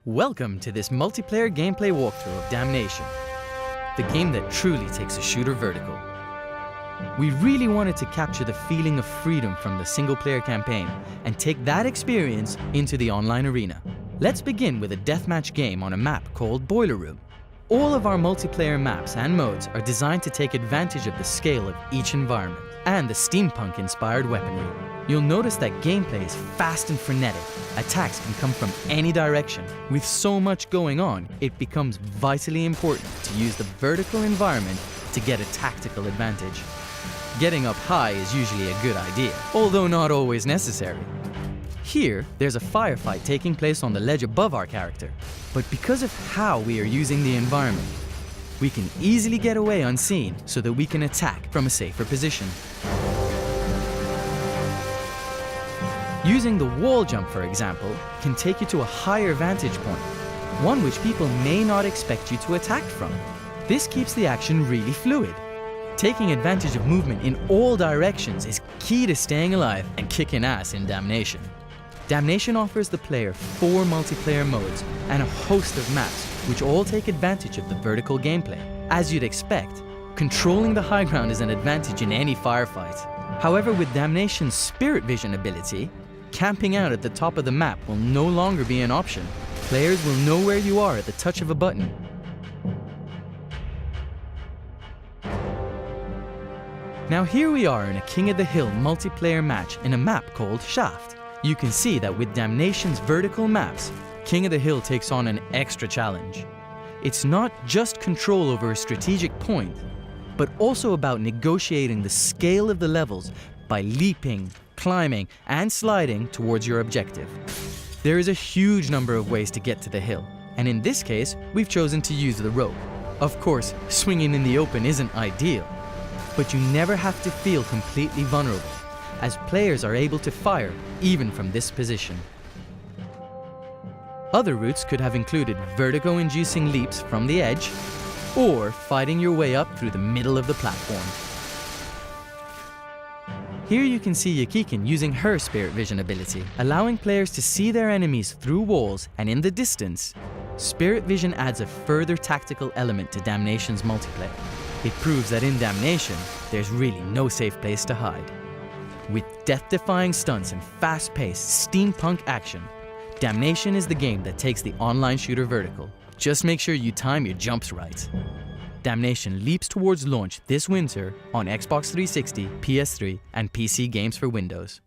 Welcome to this multiplayer gameplay walkthrough of Damnation, the game that truly takes a shooter vertical. We really wanted to capture the feeling of freedom from the single-player campaign and take that experience into the online arena. Let's begin with a deathmatch game on a map called Boiler Room. All of our multiplayer maps and modes are designed to take advantage of the scale of each environment and the steampunk-inspired weaponry. You'll notice that gameplay is fast and frenetic. Attacks can come from any direction. With so much going on, it becomes vitally important to use the vertical environment to get a tactical advantage. Getting up high is usually a good idea, although not always necessary. Here, there's a firefight taking place on the ledge above our character, but because of how we are using the environment, we can easily get away unseen so that we can attack from a safer position. Using the wall jump, for example, can take you to a higher vantage point, one which people may not expect you to attack from. This keeps the action really fluid. Taking advantage of movement in all directions is key to staying alive and kicking ass in Damnation. Damnation offers the player 4 multiplayer modes and a host of maps, which all take advantage of the vertical gameplay. As you'd expect, controlling the high ground is an advantage in any firefight. However, with Damnation's Spirit Vision ability, camping out at the top of the map will no longer be an option. Players will know where you are at the touch of a button. Now here we are in a King of the Hill multiplayer match in a map called Shaft. You can see that with Damnation's vertical maps, King of the Hill takes on an extra challenge. It's not just control over a strategic point, but also about negotiating the scale of the levels by leaping, climbing, and sliding towards your objective. There is a huge number of ways to get to the hill, and in this case, we've chosen to use the rope. Of course, swinging in the open isn't ideal, but you never have to feel completely vulnerable, as players are able to fire even from this position. Other routes could have included vertigo-inducing leaps from the edge, or fighting your way up through the middle of the platform. Here you can see Yakikin using her Spirit Vision ability, allowing players to see their enemies through walls and in the distance. Spirit Vision adds a further tactical element to Damnation's multiplayer. It proves that in Damnation, there's really no safe place to hide. With death-defying stunts and fast-paced steampunk action, Damnation is the game that takes the online shooter vertical. Just make sure you time your jumps right. Damnation leaps towards launch this winter on Xbox 360, PS3, and PC games for Windows.